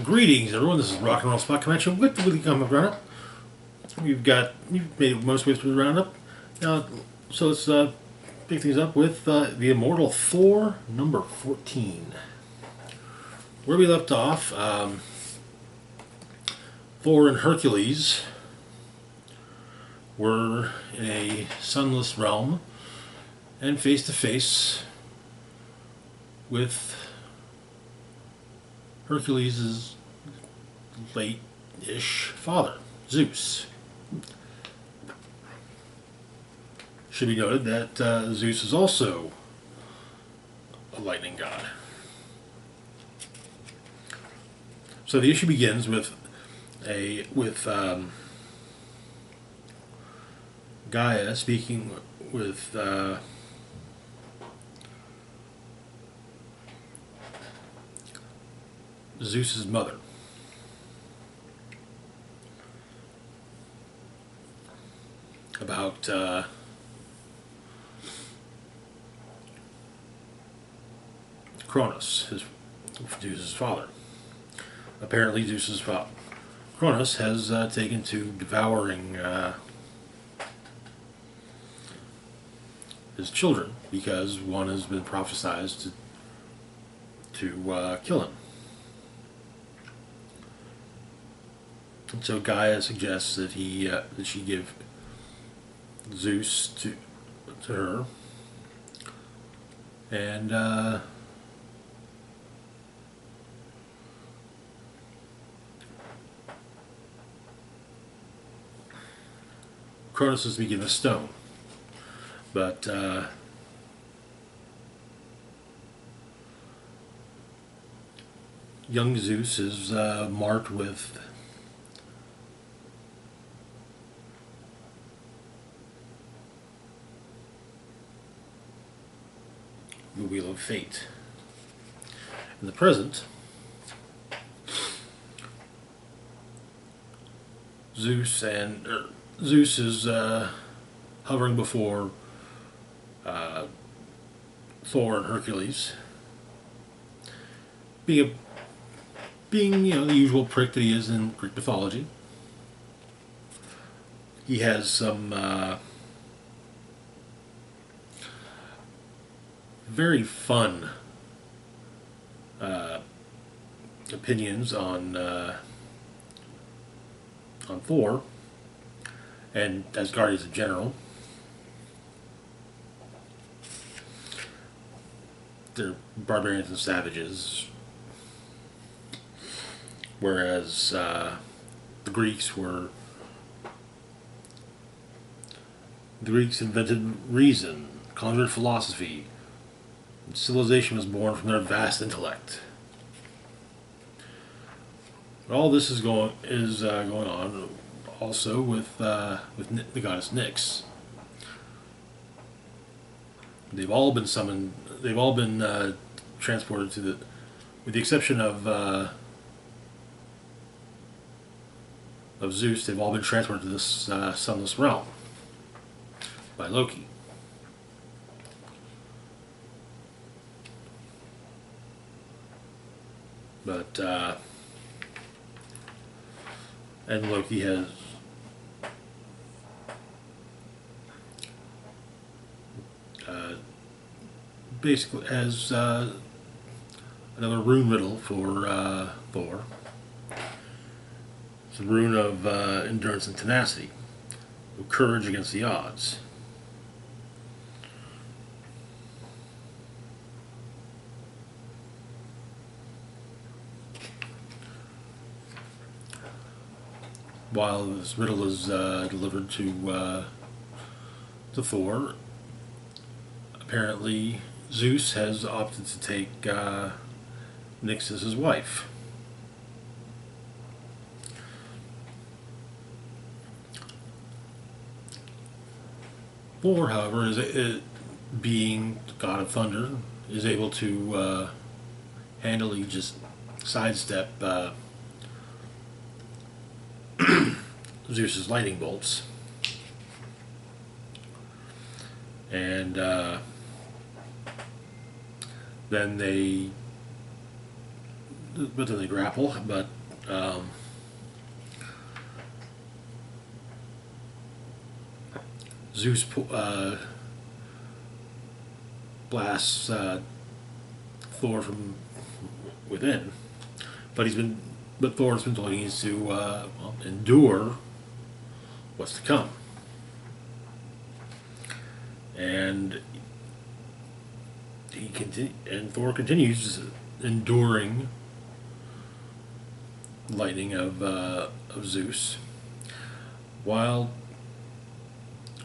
Greetings, everyone. This is Rock and Roll Spot coming at you with the weekly comic roundup. You've made it most way through the roundup. So let's pick things up with the Immortal Thor number 14. Where we left off, Thor and Hercules were in a sunless realm and face to face with Hercules' late-ish father, Zeus. Should be noted that Zeus is also a lightning god. So the issue begins with Gaia speaking with Zeus's mother. About Cronus, Zeus's father. Apparently, Zeus's father, Cronus, has taken to devouring his children because one has been prophesized to kill him. And so Gaia suggests that she give Zeus to her, and Cronus is speaking the stone, but young Zeus is marked with the Wheel of Fate. In the present, Zeus is hovering before Thor and Hercules, being the usual prick that he is in Greek mythology. He has some very fun opinions on Thor and Asgardians in general. They're barbarians and savages, whereas the Greeks invented reason, conjured philosophy. Civilization was born from their vast intellect. All this is going on also with the goddess Nyx. They've all been summoned. They've all been transported to with the exception of Zeus. They've all been transported to this sunless realm by Loki. But and Loki has basically has another rune riddle for Thor. It's a rune of endurance and tenacity, of courage against the odds. While this riddle is delivered to Thor, apparently Zeus has opted to take Nyx as his wife. Thor, however, being god of thunder, is able to handily just sidestep Zeus's lightning bolts, and then but then they grapple. But Zeus blasts Thor from within, but Thor's been told he needs to endure what's to come, and Thor continues enduring lightning of Zeus, while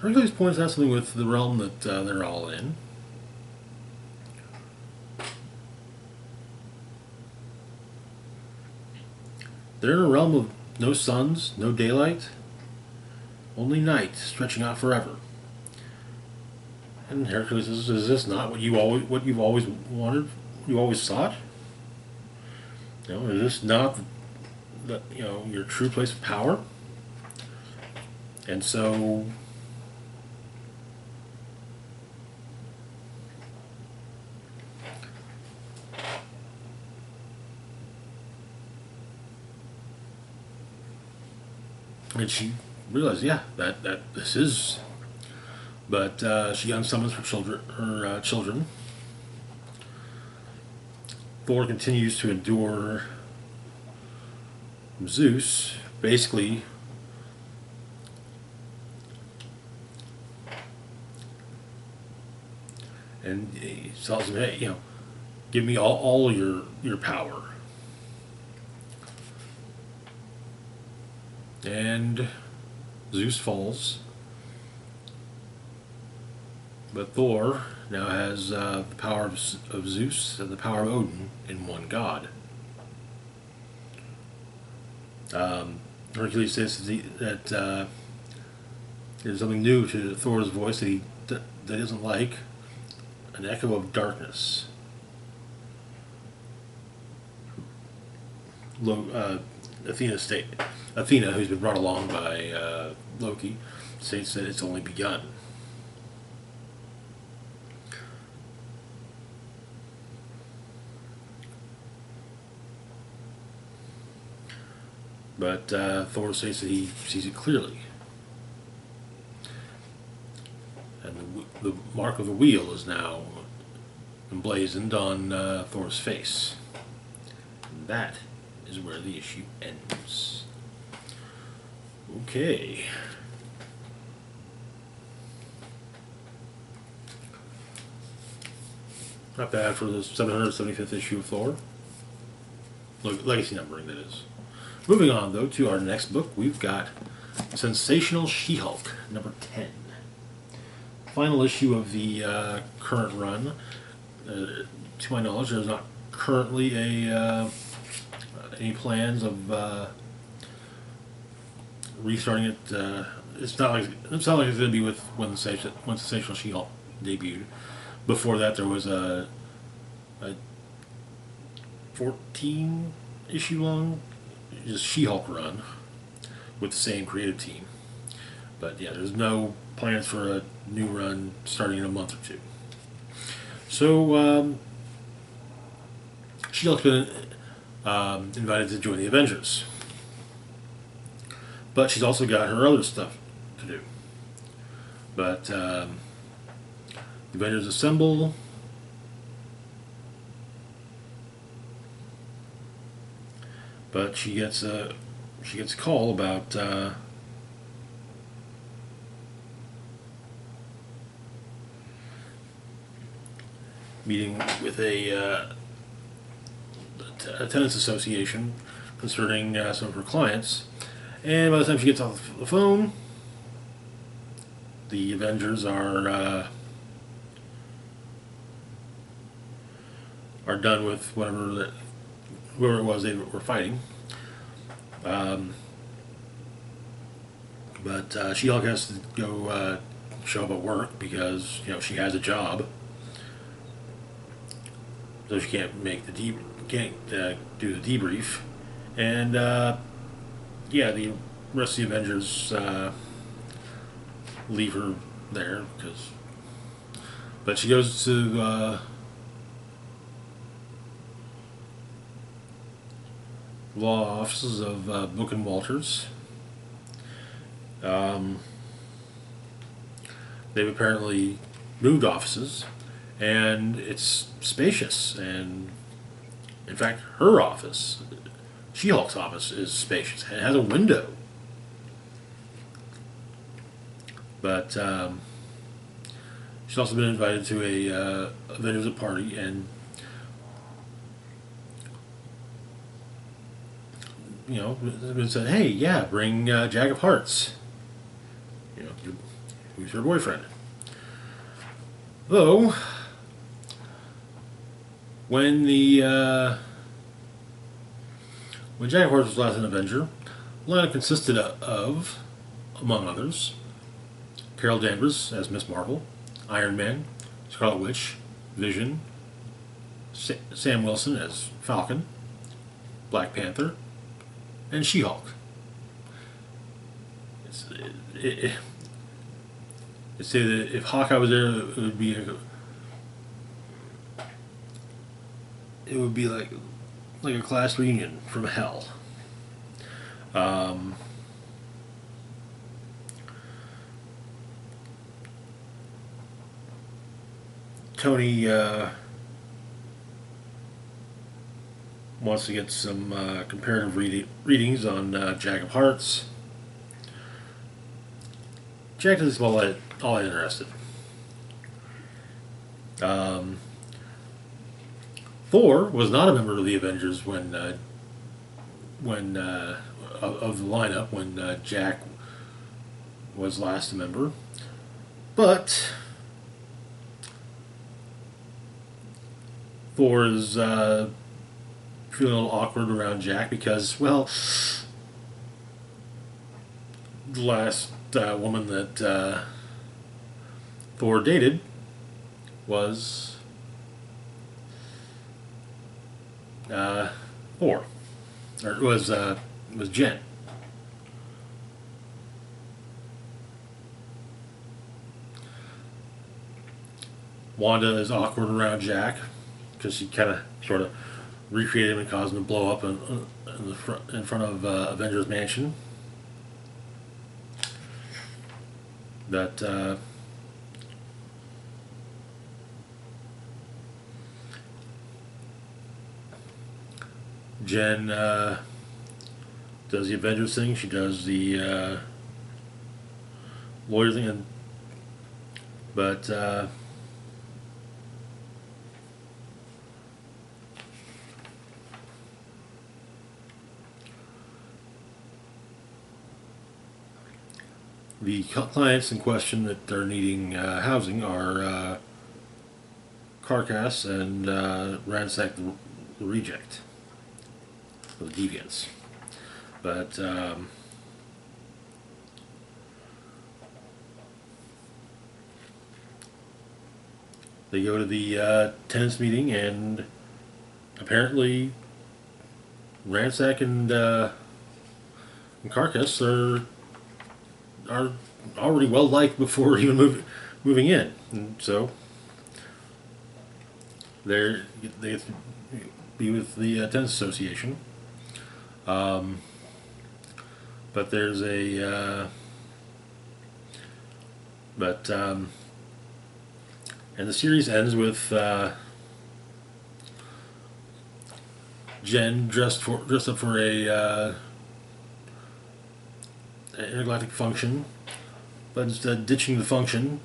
Hercules points out something with the realm that they're all in. They're in a realm of no suns, no daylight, only night stretching out forever. And Hercules says, "Is this not what you've always wanted? You always sought? Is this not your true place of power?" And so and she realized, that this is. But she unsummons her children. Thor continues to endure Zeus, basically and he tells him, "Hey, give me all your power." And Zeus falls, but Thor now has the power of Zeus and the power of Odin in one god. Hercules says that there's something new to Thor's voice that isn't like an echo of darkness. Athena, who's been brought along by Loki, states that it's only begun. But Thor states that he sees it clearly. And the mark of the wheel is now emblazoned on Thor's face. And that is where the issue ends. Okay. Not bad for the 775th issue of Thor. Legacy numbering, that is. Moving on, though, to our next book, we've got Sensational She-Hulk, number 10. Final issue of the current run. To my knowledge, there's not currently any plans of restarting it. It's not like it's going to be with when Sensational She-Hulk debuted. Before that, there was a 14 issue long just She-Hulk run with the same creative team. But yeah, there's no plans for a new run starting in a month or two. So She-Hulk's been invited to join the Avengers, but she's also got her other stuff to do. But the Avengers assemble. But she gets a call about meeting with a tenants association concerning some of her clients. And by the time she gets off the phone, the Avengers are done with whoever it was they were fighting. But She-Hulk has to go show up at work because she has a job, so she can't do the debrief. And the rest of the Avengers leave her there but she goes to law offices of Book and Walters. Um, they've apparently moved offices, and it's spacious. And in fact, her office, She-Hulk's office, is spacious and has a window. But she's also been invited to a Avengers party, and it's been said, "Hey, yeah, bring Jack of Hearts. Who's her boyfriend?" Though, when when Jack of Hearts was last an Avenger, the lineup consisted of, among others, Carol Danvers as Miss Marvel, Iron Man, Scarlet Witch, Vision, Sam Wilson as Falcon, Black Panther, and She-Hulk. It's say that if Hawkeye was there, it would be like a class reunion from hell. Tony wants to get some comparative readings on Jack of Hearts. Jack doesn't seem all that interested. Thor was not a member of the Avengers when of the lineup when Jack was last a member, but Thor is feeling a little awkward around Jack because, well, the last woman that Thor dated was Thor, or it was Jen. Wanda is awkward around Jack because she kind of sort of recreated him and caused him to blow up in front of Avengers Mansion. That Jen does the Avengers thing. She does the lawyer thing, but the clients in question that they're needing housing are Carcass and Ransack the Reject, the Deviants. But they go to the tenants meeting, and apparently Ransack and Carcass are already well liked before even moving in, and so they get to be with the tenants association. But there's a and the series ends with Jen dressed up for a intergalactic function, but instead ditching the function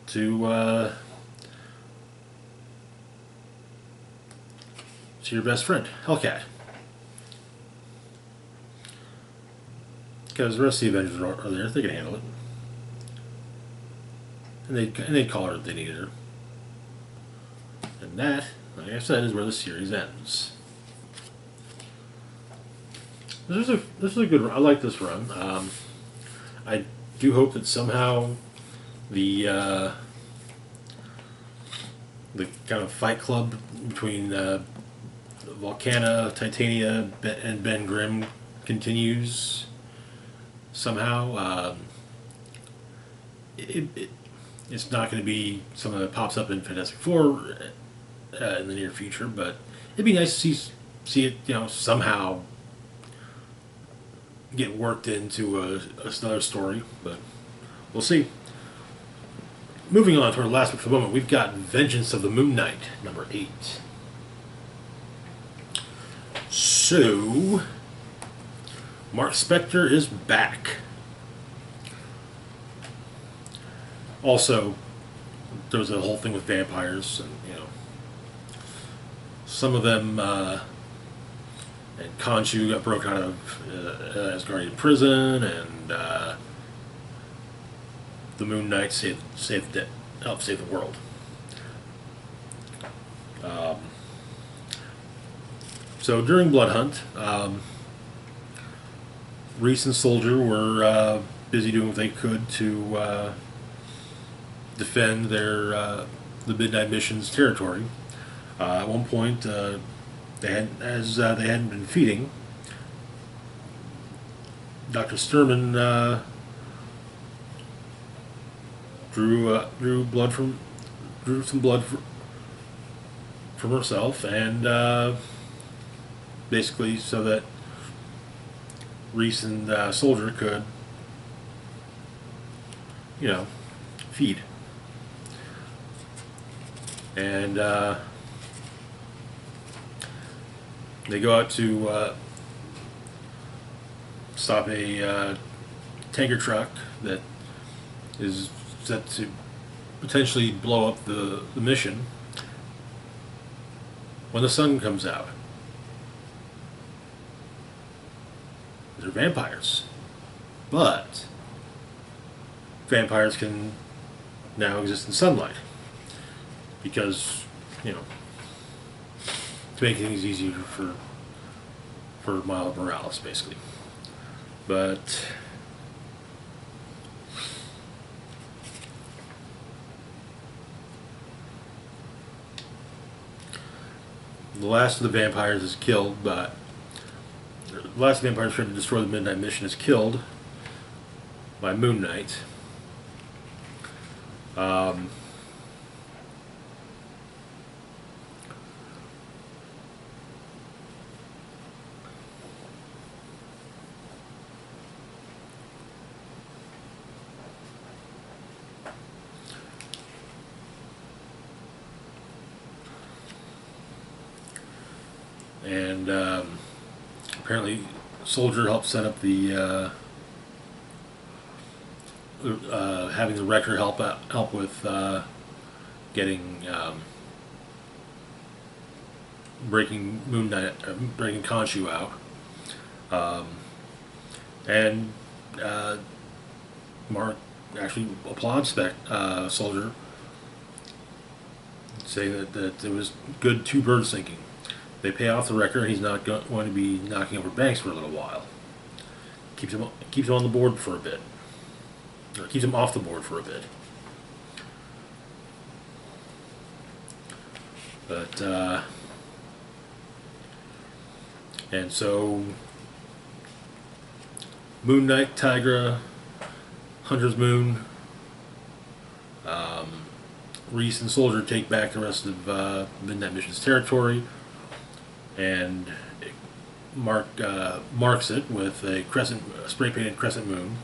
to see your best friend, Hellcat. Because the rest of the Avengers are there, they can handle it. And they'd call her if they needed her. And that, like I said, is where the series ends. This is a good run. I like this run. I do hope that somehow the kind of fight club between Volcana, Titania, and Ben Grimm continues somehow. It's not going to be something that pops up in Fantastic Four in the near future, but it'd be nice to see it, somehow get worked into another story, but we'll see. Moving on to our last book for the moment, we've got Vengeance of the Moon Knight, number 8. So, Mark Spector is back. Also, there was a whole thing with vampires, and some of them, and Khonshu got broken out of Asgardian prison, and the Moon Knight helped save the world. So during Blood Hunt, Reese and Soldier were busy doing what they could to defend the Midnight Mission's territory. At one point, they hadn't been feeding. Dr. Sturman drew some blood from herself, and basically so that Reese and Soldier could, feed. And they go out to stop a tanker truck that is set to potentially blow up the mission when the sun comes out. They're vampires. But vampires can now exist in sunlight because, to make things easier for Miles Morales, basically. But the last of the vampires is killed, but the last vampire trying to destroy the Midnight Mission is killed by Moon Knight. And apparently Soldier helped set up the having the Wrecker help with getting breaking Moon Knight, breaking Khonshu out, and Mark actually applauds Soldier, saying that it was good two birds thinking. They pay off the Wrecker, and he's not going to be knocking over banks for a little while. Keeps him on the board for a bit. Or keeps him off the board for a bit. But, and so, Moon Knight, Tigra, Hunter's Moon, Reese and Soldier take back the rest of Midnight Mission's territory, and marks it with a spray-painted crescent moon.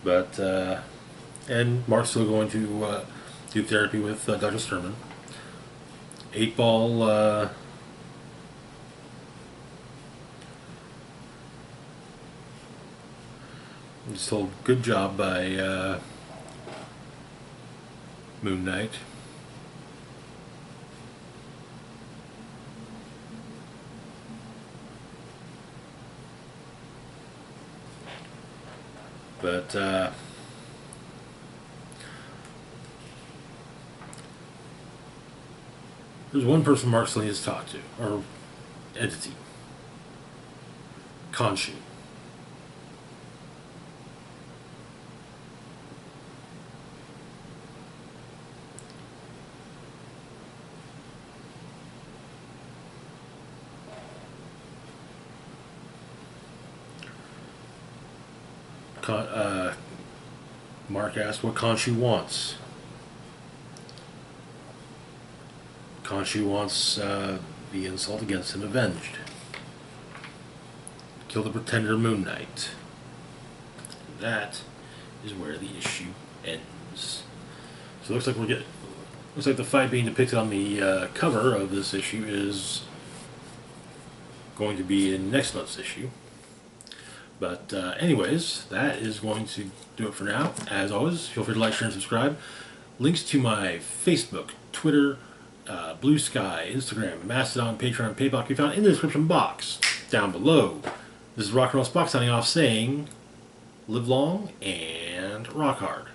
But and Mark's still going to do therapy with Dr. Sturman. 8-Ball just told good job by Moon Knight. But there's one person Mark still needs to talk to, or entity. Khonshu. Mark asked what Khonshu wants. Khonshu wants the insult against him avenged. Kill the pretender Moon Knight. That is where the issue ends. So it looks like looks like the fight being depicted on the cover of this issue is going to be in next month's issue. But anyways, that is going to do it for now. As always, feel free to like, share, and subscribe. Links to my Facebook, Twitter, Blue Sky, Instagram, Mastodon, Patreon, and PayPal can be found in the description box down below. This is Rock and Roll Spock signing off saying, live long and rock hard.